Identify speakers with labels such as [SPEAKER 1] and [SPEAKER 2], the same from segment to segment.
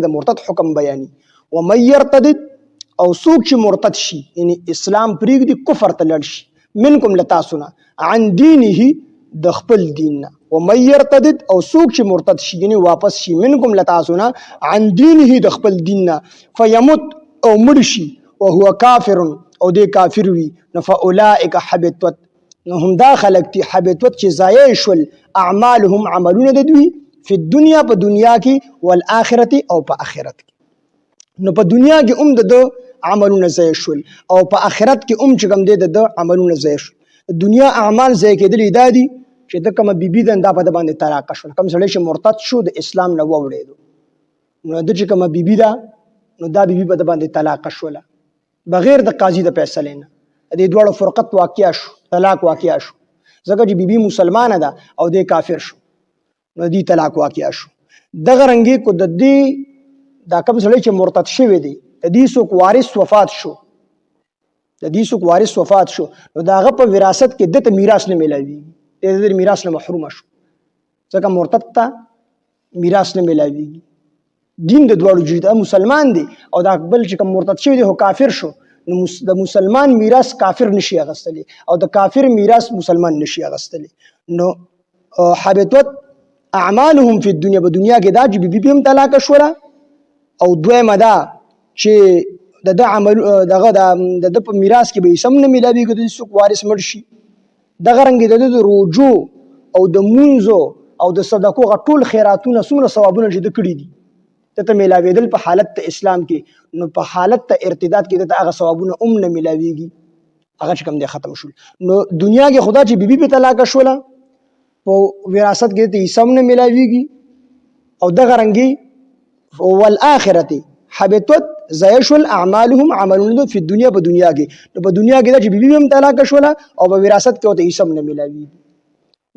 [SPEAKER 1] د مرتد حکم بیاني. ومن يرتد او څوک چې مرتد شي یعنی اسلام پرېږدي کفر ته لاړ شي منکم له تاسو نه عن دینه د خپل دین نه. ومن يرتد او څوک چې مرتد شي یعنی واپس شي منکم له تاسو نه عن دینه د خپل دین نه فیمت او مړ شي وهو کافر او دی کافر وي نو فاولئک حبطت نو هم دا خلق دي حبطت چې ضایع شول اعمالهم عملونه د دوی فی الدنیا په دنیا کې والآخرت او په آخرت کې. نو په دنیا کې د عملونه ضایع شول او په آخرت کې چې کوم دی د عملونه ضایع شول. دنیا اعمال ضایع کېدلې دا دي چې د کومه بیبي ده دا په د باندې طلاق شول. کوم سړی چې مرتد شو د اسلام نه واوړېدو نو د چې کومه بیبي ده نو دا بیبي په د باندې طلاق شوله بغیر د قاضي د فیصلې نه. د دواړو فرقت واقع شو طلاق واقع شو ځکه چې بیبي مسلمانه ده او د کافر شو نو دی طلاق واقع شو. دغه رنګې کو د دې دا کوم سړی چې مرتد شوی دی د دې څوک وارث وفات شو نو د هغه په وراثت کې دته میراث نه میلاویږي د میراث نه محروم شو ځکه مرتد ته میراث نه میلاویږي. دین د دواړو جوړ مسلمان دی او دا بل چې کوم مرتد شوی دی هو کافر شو نو د مسلمان میراث کافر نشي اغستلی او د کافر میراث مسلمان نشي اغستلی. نو حبطت اعمالهم فی الدنیا په دنیا کې دا چې بیبي هم طلاق شوله او دویمه دا چې د عمل دغه د په میراث کې به سم نه ملاویږي د څوک وارث مړ شي. دغه رنګې د روجو او د مونځو او د صدقو ټول خیراتونه څومره ثوابونه چې د کړي دي ته ملاویدل په حالت اسلام کې نو په حالت ارتداد کې د هغه ثوابونه نه ملاویږي هغه چې کوم دی ختم شول. نو دنیا کې خدا چې بیبي په طلاق شوله په وراثت کې ته سم نه ملاویږي او دغه رنګي والآخرت حبطت ضایع شول اعمالهم عملونه فی الدنیا په دنیا کې نو په دنیا کې چې بیبي هم طلاق شوله او په وراثت کې ته سم نه ملاویږي.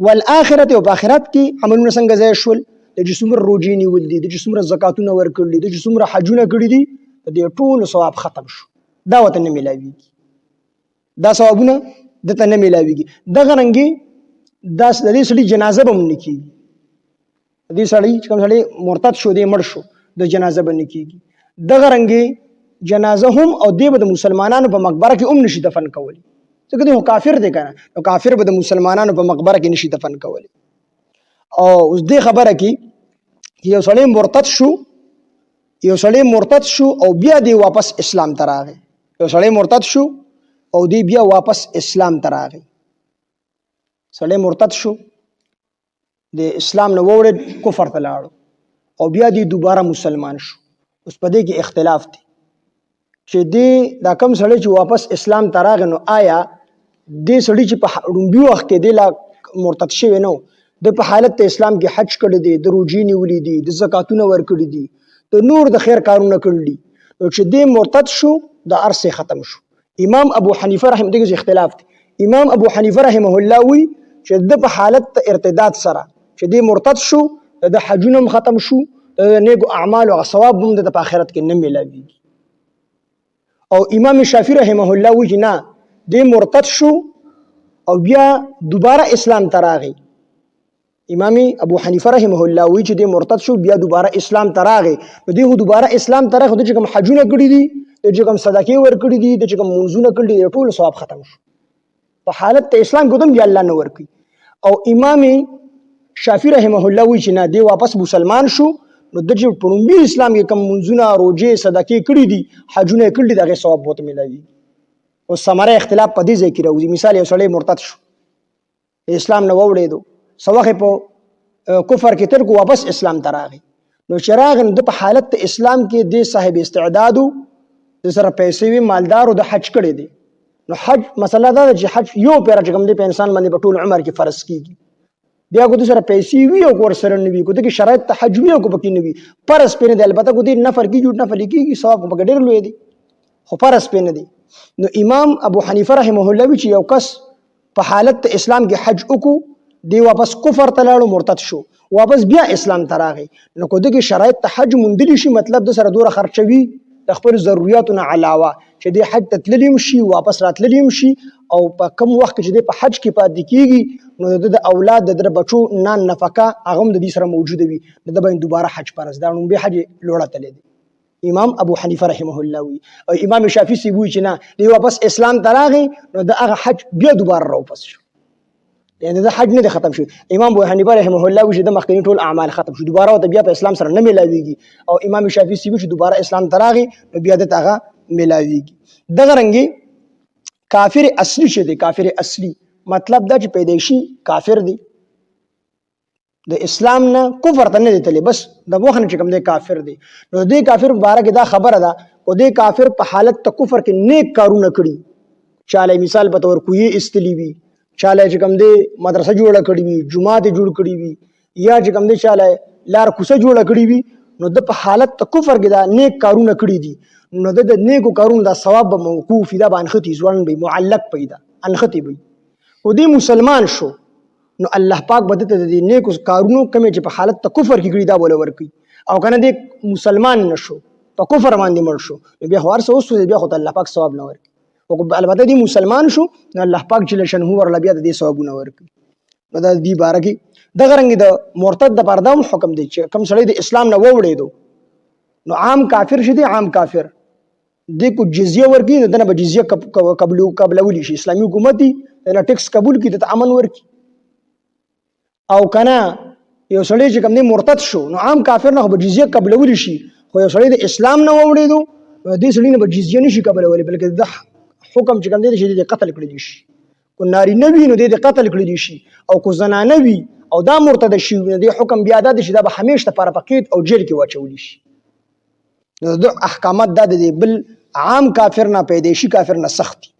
[SPEAKER 1] والآخرت او په آخرت کې عملونه څنګه ضایع شول د چې څومره روجې نیول دي د چې څومره زکاتونه ورکړل دي د چې څومره حجونه کړي دي د دې ټول ثواب ختم شو دا وته نه ملاویږي دا ثوابونه دته نه ملاویږي. دغه رنګي دا د دې سړي جنازه به هم نه کېږي. د دې سړي چې کوم سړی مرتد شو دی مړ شو د جنازه به نه کېږي. دغه رنګي جنازه هم او دی به د مسلمانانو په مقبره کې هم نشي دفن کولی ځکه دی کافر دی کنه نو کافر به د مسلمانانو په مقبره کې نشي دفن کولی. او اوس دې خبره کې یو سړی مرتد شو او بیا دی واپس اسلام ته راغی. یو سړی مرتد شو او دی بیا واپس اسلام ته راغی. سړی مرتد شو د اسلام نه ووړ کفر ته لاړو او بیا دی دوباره مسلمان شو. اوس په دې کې اختلاف دی چې دی دا کم سړی چې واپس اسلام ته راغی نو آیا دې سړی چې په لومبي وخت کې دی لا مرتد شوی نو د په حالت اسلام کې حج کړی دی د روجې نیولې دي د زکاتونه ورکړي دي د نور د خیر کارونه کړل دي نو چې دی مرتد شو د ارث ختم شو. امام ابو حنیفه رحمه الله کې اختلاف دی. امام ابو حنیفه رحمه الله وی چې د په حالت ارتداد سره چې دی مرتد شو د حجونه ختم شو د نیکو اعمال او ثواب هم د په آخرت کې نه ملاویږي. او امام شافعی رحمه الله وی چې نه دی مرتد شو او بیا دوباره اسلام ته راغی. امام ابو حنیفه رحمه الله وی چې دی مرتد شو بیا دوباره اسلام ته راغی نو دی دوباره اسلام ته راغی چې کوم حجونه کړی دي د چې کوم صدقې ورکړي دي د چې کوم منځونه کړي دي ټول ثواب ختم شو په حالت اسلام کې هم بیا الله نه ورکړي. او امام شافعی رحمه الله وی چې نه دی واپس مسلمان شو نو د چې په لومبي اسلام کې کوم منځونه روجې صدقې کړي دي حجونه کړي دي دغه ثواب بہت ملایي. او سمره اختلاف په دې ځای کې راوځي. مثال یو سړی مرتد شو اسلام نه ووړېدو سوخه په کفر کې تر کو واپس اسلام ته راغی نو چراغ د په حالت اسلام کې د صاحب استعداد د سره پیسې وی مالدار او د حج کړي دي نو حج مسله دا چې حج یو پیر چې کوم دی په انسان باندې په ټول عمر کې فرض کیږي بیا کو د سره پیسې وی او کور سره نه وی کو د شرایط ته حج وی او کو پکې نه وی پرس پینې دی البته کو د نفر کې جوړ نفر کېږي ثواب په ډېر لوی دی خو پرس پینې دی. نو امام ابو حنیفه رحمه الله وی چې یو کس په حالت اسلام کې حج وکړو دی واپس کفر ته لاړو مرتد شو واپس بیا اسلام ته راغی نو کو دغه شرایط ته حج مندلی شي مطلب د سره دوره خرچوي د خپل ضرورتونو علاوه چې د حج ته تللی شي واپس راتللی شي او په کم وخت چې د په حج کې پاتې کیږي نو د اولاد د بچو نان نفقه هغه د دې سره موجوده وي د باندې دوباره حج فرض دا نو به حج لوړه تللی دی امام ابو حنیفه رحمه الله وی او امام شافعی سی وی چې نه دی واپس اسلام تراغي نو د هغه حج بیا دوباره راوپس شو یعنی د حج نه ختم شو امام ابو حنیفه رحمه الله وی چې د مخکنی ټول اعمال ختم شو دوباره او بیا په اسلام سره نه ملاویږي او امام شافعی سی وی چې دوباره اسلام تراغي نو بیا د هغه ملاویږي دغه رنګي کافر اصلي شه دی کافر اصلي مطلب دا چې پیدایشي کافر دی د اسلام نه کفر ته نه دی تللی بس د وخت چې کوم دی کافر دی نو د کافر مبارک دا خبره ده او د کافر په حالت ته کفر کې نیک کارونه کړي چاله مثال په تور کوی استلی وی چاله چې کوم دی مدرسه جوړه کړي وي جمعه جوړ کړي وي یا چې کوم دی چاله لار کوسه جوړه کړي وي نو د په حالت ته کفر کې دا نیک کارونه کړي دي نو د نیکو کارونو دا ثواب موقوف دا باندې ځوان به معلق پیدا انختی وي او دی مسلمان شو نو الله پاک بده ته د نیکو کارونو کمه چې په حالت ته کفر کې کړي دا بوله ورکی او کنه د مسلمان نشو په کفر باندې مړ شو بیا هوار سو بیا خو الله پاک ثواب نه ورکی او البته دی مسلمان شو نو الله پاک جل شانه ور بیا د ثوابونه ورکی نو د دې بارکی دغه رنګ د مرتد د پردام حکم دی چې کم سړی د اسلام نه ووړې دو نو عام کافر شدي عام کافر د کو جزیه ورکی دنه به جزیه قبلولی شي اسلامي حکومت دی نه ټیکس قبول کی ته امن ورکی او کنه یو سړی چې کوم نه مرتد شو نو عام کافر نه به جزیه قبلول شي خو یو سړی د اسلام نه ووړېدو نو دې سړی نه به جزیه نشي قبلول بلکې د حکم چې کوم دی چې د قتل کړی شي کو ناری نه وي نو د قتل کړی شي او کو زنانه وي او دا مرتد شي نو د حکم بیا د شي دا به همیشه لپاره پکید او جیل کې واچول شي نو د احکامات د بل عام کافر نه پیدایشي کافر نه سخت